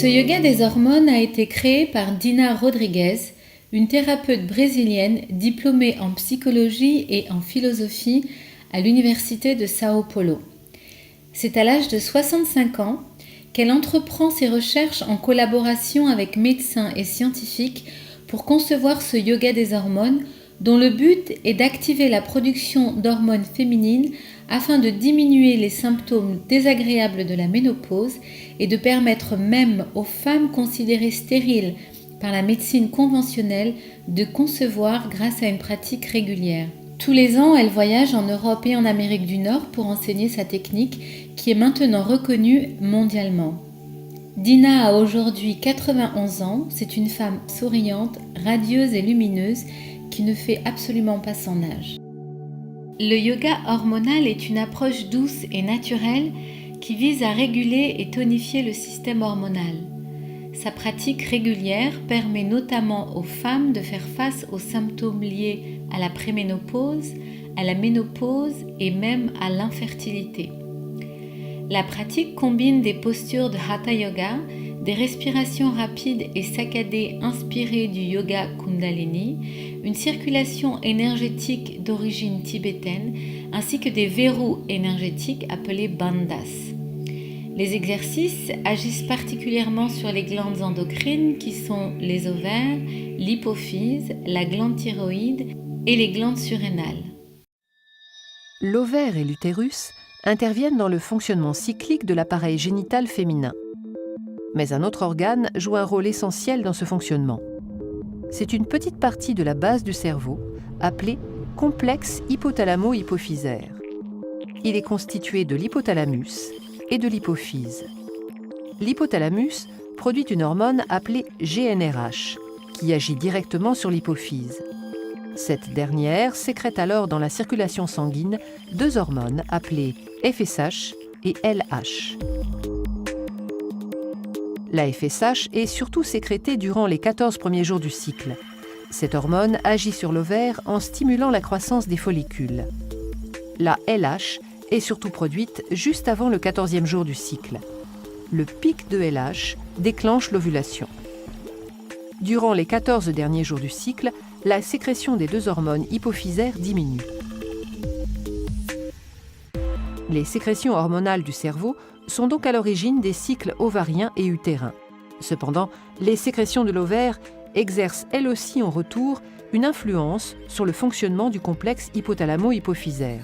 Ce yoga des hormones a été créé par Dina Rodrigues, une thérapeute brésilienne diplômée en psychologie et en philosophie à l'université de Sao Paulo. C'est à l'âge de 65 ans qu'elle entreprend ses recherches en collaboration avec médecins et scientifiques pour concevoir ce yoga des hormones dont le but est d'activer la production d'hormones féminines afin de diminuer les symptômes désagréables de la ménopause et de permettre même aux femmes considérées stériles par la médecine conventionnelle de concevoir grâce à une pratique régulière. Tous les ans, elle voyage en Europe et en Amérique du Nord pour enseigner sa technique qui est maintenant reconnue mondialement. Dina a aujourd'hui 91 ans, c'est une femme souriante, radieuse et lumineuse qui ne fait absolument pas son âge. Le yoga hormonal est une approche douce et naturelle qui vise à réguler et tonifier le système hormonal. Sa pratique régulière permet notamment aux femmes de faire face aux symptômes liés à la préménopause, à la ménopause et même à l'infertilité. La pratique combine des postures de Hatha Yoga, des respirations rapides et saccadées inspirées du yoga Kundalini, une circulation énergétique d'origine tibétaine, ainsi que des verrous énergétiques appelés bandhas. Les exercices agissent particulièrement sur les glandes endocrines qui sont les ovaires, l'hypophyse, la glande thyroïde et les glandes surrénales. L'ovaire et l'utérus interviennent dans le fonctionnement cyclique de l'appareil génital féminin. Mais un autre organe joue un rôle essentiel dans ce fonctionnement. C'est une petite partie de la base du cerveau, appelée complexe hypothalamo-hypophysaire. Il est constitué de l'hypothalamus et de l'hypophyse. L'hypothalamus produit une hormone appelée GnRH, qui agit directement sur l'hypophyse. Cette dernière sécrète alors dans la circulation sanguine deux hormones appelées FSH et LH. La FSH est surtout sécrétée durant les 14 premiers jours du cycle. Cette hormone agit sur l'ovaire en stimulant la croissance des follicules. La LH est surtout produite juste avant le 14e jour du cycle. Le pic de LH déclenche l'ovulation. Durant les 14 derniers jours du cycle, la sécrétion des deux hormones hypophysaires diminue. Les sécrétions hormonales du cerveau sont donc à l'origine des cycles ovariens et utérins. Cependant, les sécrétions de l'ovaire exercent elles aussi en retour une influence sur le fonctionnement du complexe hypothalamo-hypophysaire.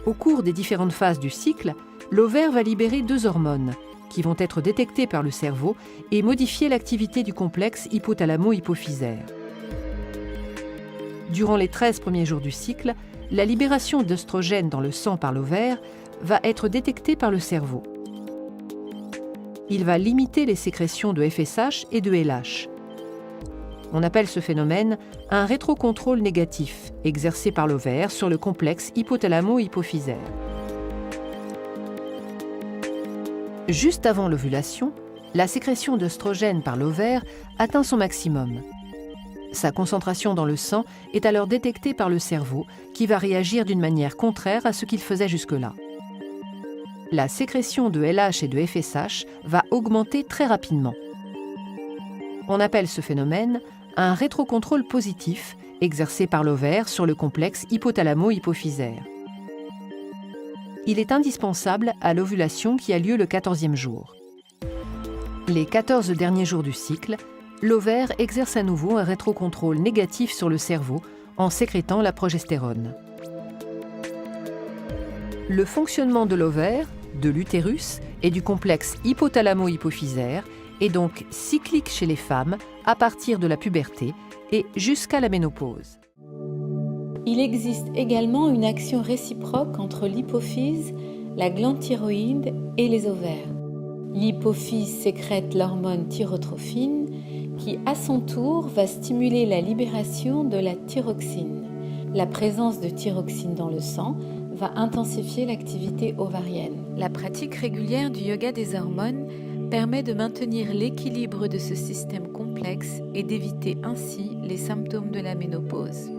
Au cours des différentes phases du cycle, l'ovaire va libérer deux hormones qui vont être détectées par le cerveau et modifier l'activité du complexe hypothalamo-hypophysaire. Durant les 13 premiers jours du cycle, la libération d'œstrogène dans le sang par l'ovaire va être détectée par le cerveau. Il va limiter les sécrétions de FSH et de LH. On appelle ce phénomène un rétrocontrôle négatif exercé par l'ovaire sur le complexe hypothalamo-hypophysaire. Juste avant l'ovulation, la sécrétion d'œstrogène par l'ovaire atteint son maximum. Sa concentration dans le sang est alors détectée par le cerveau qui va réagir d'une manière contraire à ce qu'il faisait jusque-là. La sécrétion de LH et de FSH va augmenter très rapidement. On appelle ce phénomène un rétrocontrôle positif exercé par l'ovaire sur le complexe hypothalamo-hypophysaire. Il est indispensable à l'ovulation qui a lieu le 14e jour. Les 14 derniers jours du cycle, l'ovaire exerce à nouveau un rétrocontrôle négatif sur le cerveau en sécrétant la progestérone. Le fonctionnement de l'ovaire, de l'utérus et du complexe hypothalamo-hypophysaire est donc cyclique chez les femmes à partir de la puberté et jusqu'à la ménopause. Il existe également une action réciproque entre l'hypophyse, la glande thyroïde et les ovaires. L'hypophyse sécrète l'hormone thyrotrophine qui, à son tour, va stimuler la libération de la thyroxine. La présence de thyroxine dans le sang va intensifier l'activité ovarienne. La pratique régulière du yoga des hormones permet de maintenir l'équilibre de ce système complexe et d'éviter ainsi les symptômes de la ménopause.